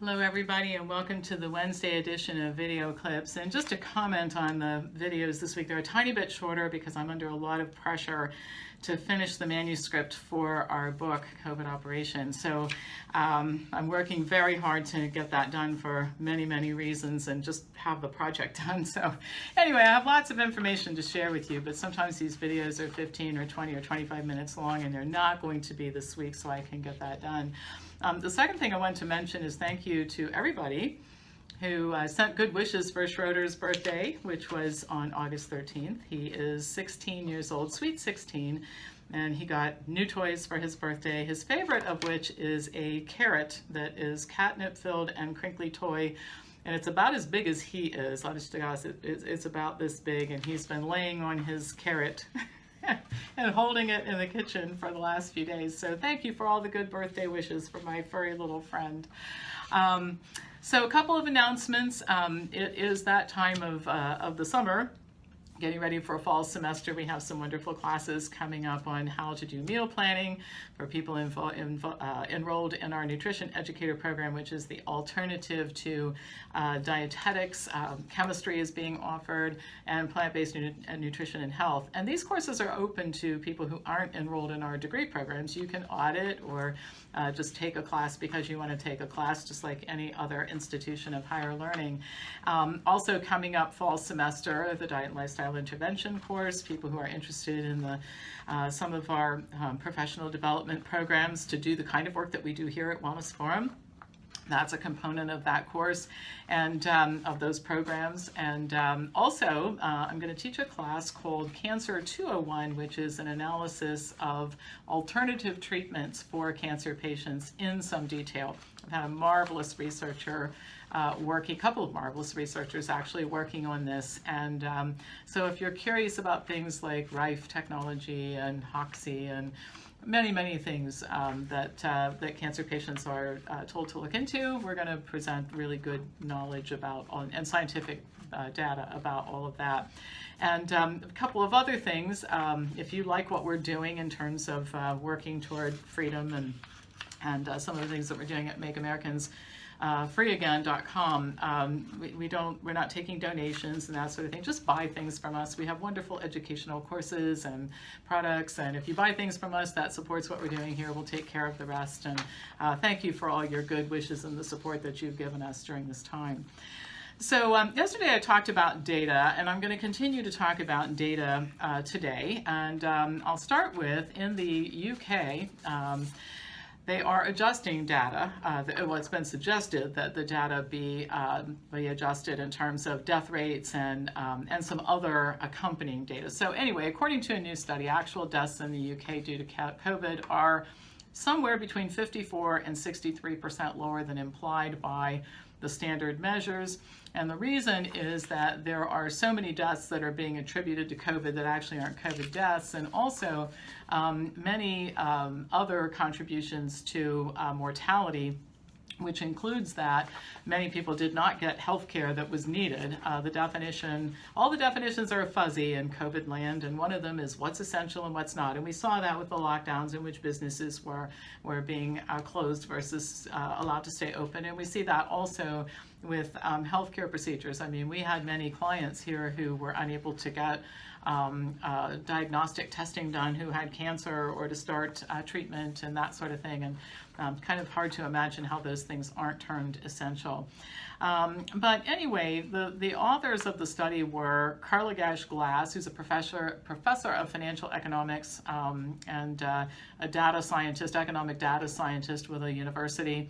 Hello everybody, and welcome to the Wednesday edition of Video Clips. And just to comment on the videos this week, they're a tiny bit shorter because I'm under a lot of pressure to finish the manuscript for our book, COVID Operation. So I'm working very hard to get that done for many, many reasons and just have the project done. So anyway, I have lots of information to share with you, but sometimes these videos are 15 or 20 or 25 minutes long, and they're not going to be this week, so I can get that done. The second thing I want to mention is thank you to everybody who sent good wishes for Schroeder's birthday, which was on August 13th. He is 16 years old, sweet 16, and he got new toys for his birthday, his favorite of which is a carrot that is catnip-filled and crinkly toy, and it's about as big as he is. Honest to God, it's about this big, and he's been laying on his carrot and holding it in the kitchen for the last few days. So thank you for all the good birthday wishes for my furry little friend. So a couple of announcements. It is that time of the summer, getting ready for a fall semester. We have some wonderful classes coming up on how to do meal planning for people enrolled in our Nutrition Educator program, which is the alternative to dietetics. Chemistry is being offered, and plant-based nutrition and health. And these courses are open to people who aren't enrolled in our degree programs. You can audit or just take a class because you want to take a class, just like any other institution of higher learning. Also coming up fall semester, the Diet and Lifestyle Intervention course, people who are interested in some of our professional development programs to do the kind of work that we do here at Wellness Forum. That's a component of that course and of those programs. And also, I'm going to teach a class called Cancer 201, which is an analysis of alternative treatments for cancer patients in some detail. I've had a marvelous researcher a couple of marvelous researchers actually working on this. And so if you're curious about things like Rife technology and Hoxsey and many things that cancer patients are told to look into, we're going to present really good knowledge about and scientific data about all of that. And a couple of other things, if you like what we're doing in terms of working toward freedom and some of the things that we're doing at MakeAmericans.freeagain.com. We're not taking donations and that sort of thing. Just buy things from us. We have wonderful educational courses and products, and if you buy things from us, that supports what we're doing here. We'll take care of the rest. And thank you for all your good wishes and the support that you've given us during this time. So yesterday I talked about data, and I'm going to continue to talk about data today. And I'll start with, in the UK, they are adjusting data. Well, it's been suggested that the data be adjusted in terms of death rates and some other accompanying data. So anyway, according to a new study, actual deaths in the UK due to COVID are somewhere between 54 and 63% lower than implied by the standard measures. And the reason is that there are so many deaths that are being attributed to COVID that actually aren't COVID deaths, and also many other contributions to mortality, which includes that many people did not get health care that was needed. All the definitions are fuzzy in COVID land, and one of them is what's essential and what's not. And we saw that with the lockdowns in which businesses were being closed versus allowed to stay open. And we see that also with healthcare procedures. I mean, we had many clients here who were unable to get diagnostic testing done, who had cancer, or to start treatment and that sort of thing. And kind of hard to imagine how those things aren't termed essential. But anyway, the authors of the study were Carla Glass, who's a professor of financial economics and a data scientist, economic data scientist with a university,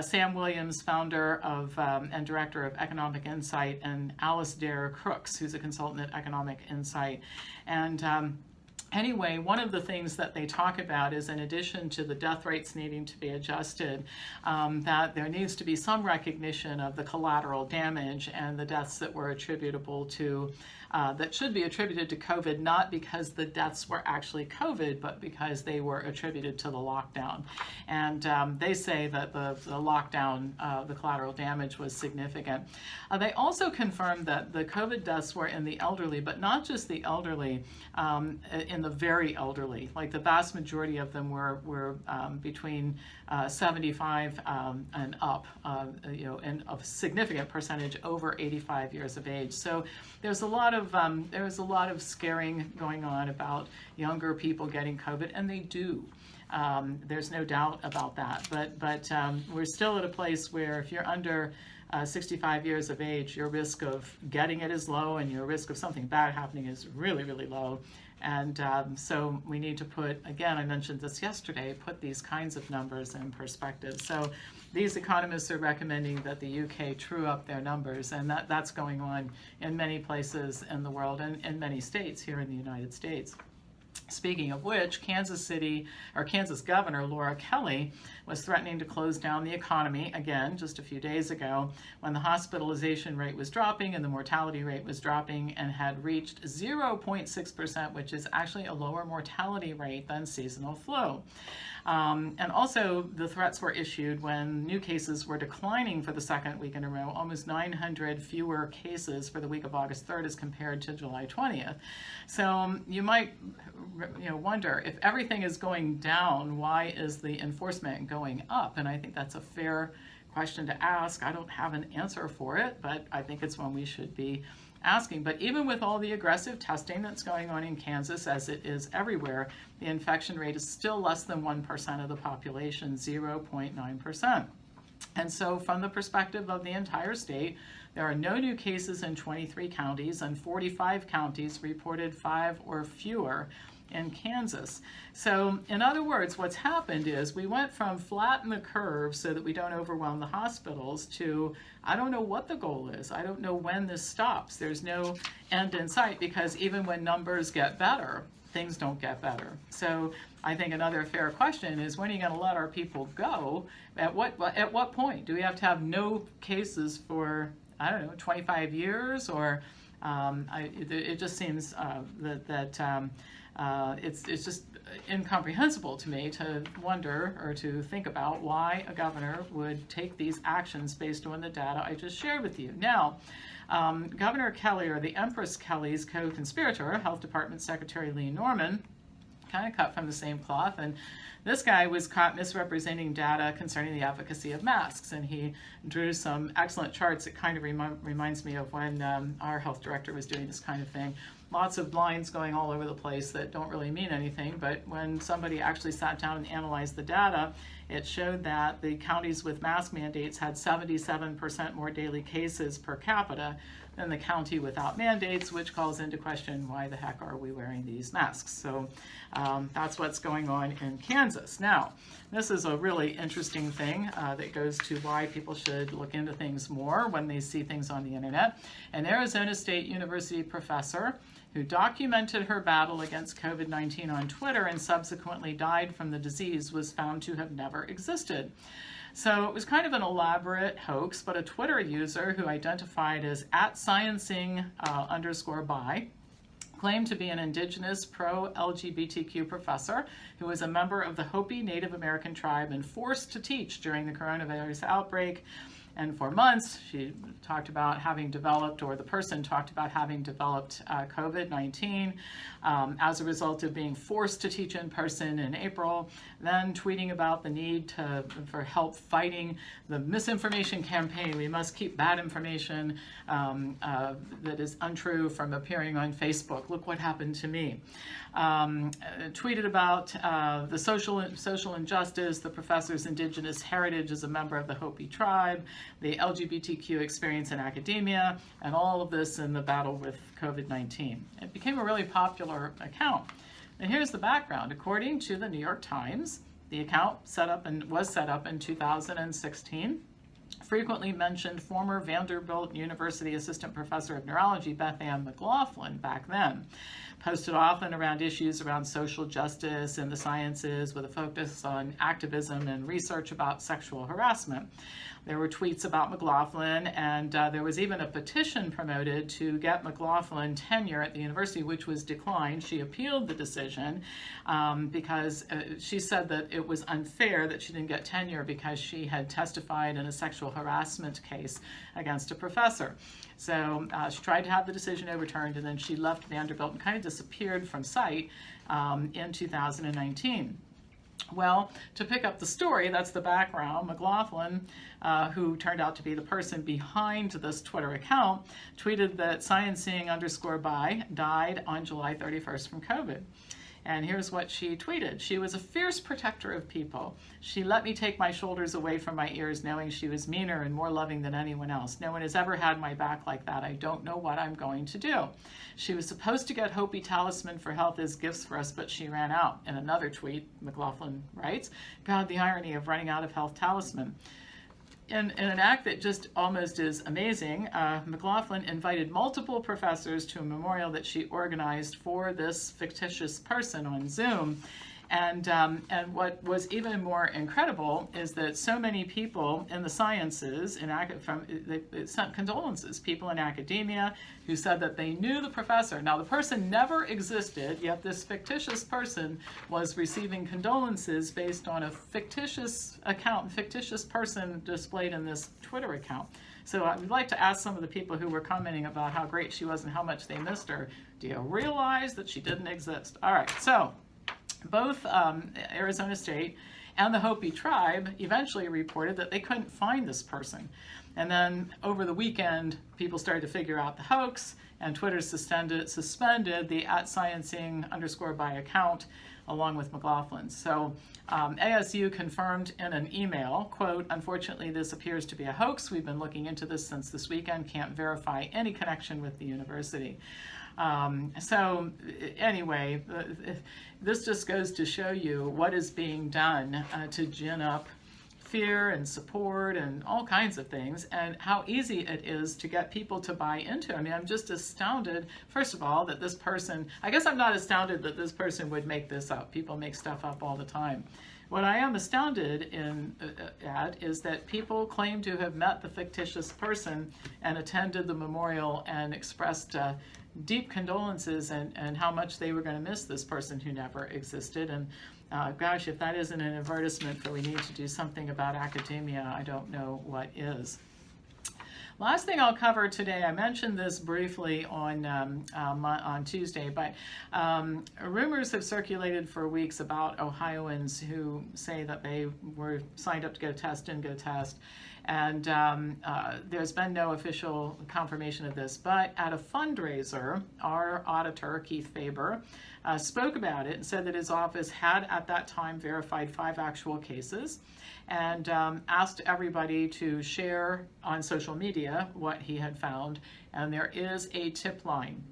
Sam Williams, founder of and director of Economic Insight, and Alice Dare Crooks, who's a consultant at Economic Insight. And anyway, one of the things that they talk about is, in addition to the death rates needing to be adjusted, that there needs to be some recognition of the collateral damage and the deaths that were attributable to that should be attributed to COVID, not because the deaths were actually COVID, but because they were attributed to the lockdown. And they say that the lockdown, the collateral damage was significant. They also confirmed that the COVID deaths were in the elderly, but not just the elderly, in the very elderly. Like the vast majority of them were between 75 and up, and a significant percentage over 85 years of age. So there was a lot of scaring going on about younger people getting COVID, and they do. There's no doubt about that. But we're still at a place where if you're under 65 years of age, your risk of getting it is low, and your risk of something bad happening is really, really low. And so we need to put, again, I mentioned this yesterday, put these kinds of numbers in perspective. So these economists are recommending that the UK true up their numbers, and that's going on in many places in the world and in many states here in the United States. Speaking of which, Kansas Governor Laura Kelly was threatening to close down the economy again just a few days ago when the hospitalization rate was dropping and the mortality rate was dropping and had reached 0.6%, which is actually a lower mortality rate than seasonal flu. And also the threats were issued when new cases were declining for the second week in a row, almost 900 fewer cases for the week of August 3rd as compared to July 20th. So you might wonder, if everything is going down, why is the enforcement going up? And I think that's a fair question to ask. I don't have an answer for it, but I think it's one we should be asking. But even with all the aggressive testing that's going on in Kansas, as it is everywhere, the infection rate is still less than 1% of the population, 0.9%. And so from the perspective of the entire state, there are no new cases in 23 counties, and 45 counties reported 5 or fewer in Kansas. So in other words, what's happened is we went from flatten the curve so that we don't overwhelm the hospitals to, I don't know what the goal is. I don't know when this stops. There's no end in sight, because even when numbers get better, things don't get better. So I think another fair question is, when are you going to let our people go? At what point? Do we have to have no cases for, I don't know, 25 years? Or it just seems it's just incomprehensible to me to wonder or to think about why a governor would take these actions based on the data I just shared with you. Now, Governor Kelly, or the Empress Kelly's co-conspirator, Health Department Secretary Lee Norman, kind of cut from the same cloth, and this guy was caught misrepresenting data concerning the efficacy of masks, and he drew some excellent charts. It kind of reminds me of when our health director was doing this kind of thing. Lots of lines going all over the place that don't really mean anything, but when somebody actually sat down and analyzed the data, it showed that the counties with mask mandates had 77% more daily cases per capita than the county without mandates, which calls into question, why the heck are we wearing these masks? So that's what's going on in Kansas. Now, this is a really interesting thing that goes to why people should look into things more when they see things on the internet. An Arizona State University professor who documented her battle against COVID-19 on Twitter and subsequently died from the disease was found to have never existed. So it was kind of an elaborate hoax, but a Twitter user who identified as @sciencing_by claimed to be an indigenous pro-LGBTQ professor who was a member of the Hopi Native American tribe and forced to teach during the coronavirus outbreak. And for months, she talked about having developed, or the person talked about having developed COVID-19 as a result of being forced to teach in person in April, then tweeting about the need for help fighting the misinformation campaign. We must keep bad information that is untrue from appearing on Facebook. Look what happened to me. Tweeted about the social injustice, the professor's indigenous heritage as a member of the Hopi tribe, the LGBTQ experience in academia, and all of this in the battle with COVID-19. It became a really popular account. And here's the background. According to the New York Times, the account was set up in 2016. frequently mentioned former Vanderbilt University assistant professor of neurology Beth Ann McLaughlin back then. Posted often around issues around social justice and the sciences with a focus on activism and research about sexual harassment. There were tweets about McLaughlin, and there was even a petition promoted to get McLaughlin tenure at the university, which was declined. She appealed the decision because she said that it was unfair that she didn't get tenure because she had testified in a sexual harassment case against a professor. So she tried to have the decision overturned, and then she left Vanderbilt and kind of disappeared from sight in 2019. Well, to pick up the story, that's the background. McLaughlin, who turned out to be the person behind this Twitter account, tweeted that sciencing_by died on July 31st from COVID. And here's what she tweeted. She was a fierce protector of people. She let me take my shoulders away from my ears, knowing she was meaner and more loving than anyone else. No one has ever had my back like that. I don't know what I'm going to do. She was supposed to get Hopi Talisman for Health as gifts for us, but she ran out. In another tweet, McLaughlin writes, God, the irony of running out of health talisman. In an act that just almost is amazing, McLaughlin invited multiple professors to a memorial that she organized for this fictitious person on Zoom. And what was even more incredible is that so many people in the sciences, they sent condolences, people in academia who said that they knew the professor. Now, the person never existed, yet this fictitious person was receiving condolences based on a fictitious account, fictitious person displayed in this Twitter account. So I would like to ask some of the people who were commenting about how great she was and how much they missed her, do you realize that she didn't exist? All right, so both Arizona State and the Hopi tribe eventually reported that they couldn't find this person. And then over the weekend, people started to figure out the hoax, and Twitter suspended the @sciencing_by account along with McLaughlin. So ASU confirmed in an email, quote, unfortunately, this appears to be a hoax. We've been looking into this since this weekend, can't verify any connection with the university. So anyway, this just goes to show you what is being done to gin up fear and support and all kinds of things, and how easy it is to get people to buy into. I mean, I'm just astounded, first of all, that this person, I guess I'm not astounded that this person would make this up. People make stuff up all the time. What I am astounded at is that people claim to have met the fictitious person and attended the memorial and expressed deep condolences and how much they were going to miss this person who never existed. And gosh, if that isn't an advertisement for we need to do something about academia, I don't know what is. Last thing I'll cover today, I mentioned this briefly on Tuesday, but rumors have circulated for weeks about Ohioans who say that they were signed up to get a test, didn't get a test. And there's been no official confirmation of this, but at a fundraiser, our auditor, Keith Faber, spoke about it and said that his office had at that time verified 5 actual cases, and asked everybody to share on social media what he had found. And there is a tip line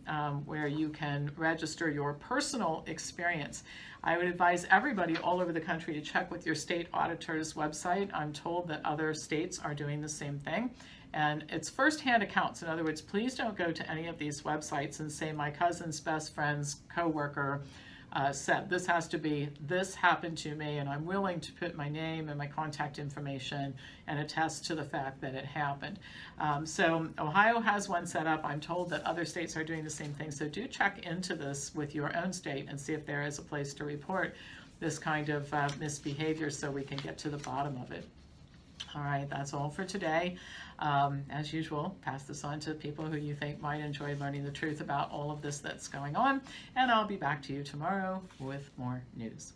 where you can register your personal experience. I would advise everybody all over the country to check with your state auditor's website. I'm told that other states are doing the same thing. And it's firsthand accounts. In other words, please don't go to any of these websites and say my cousin's best friend's coworker said this has to be, this happened to me, and I'm willing to put my name and my contact information and attest to the fact that it happened. So Ohio has one set up. I'm told that other states are doing the same thing. So do check into this with your own state and see if there is a place to report this kind of misbehavior so we can get to the bottom of it. All right, that's all for today. As usual, pass this on to people who you think might enjoy learning the truth about all of this that's going on, and I'll be back to you tomorrow with more news.